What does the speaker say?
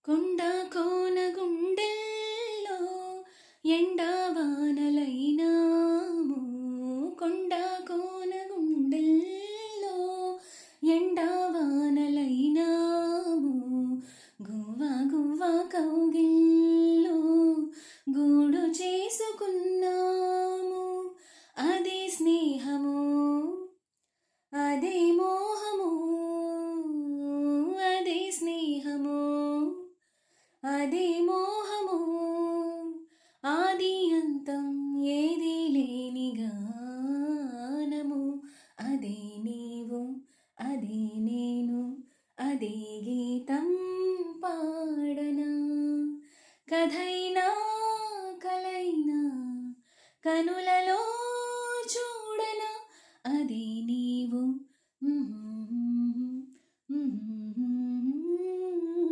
కొండ కోన గుండెల్లో ఎండావానలైనాము. కొండ కోన గుండెల్లో ఎండావానలైనాము. గువ్వ గువ్వ కౌగిల్లో గూడు చేసుకున్నాము. అదే స్నేహము, అదే మోహము, అదే స్నేహము, అదే మోహము. ఆది అంతం ఏది లేని గానము. అదే నీవు, అదే నేను, అదే గీతం పాడనా. కథైనా కలైనా కనులలో చూడనా. అదే నీవు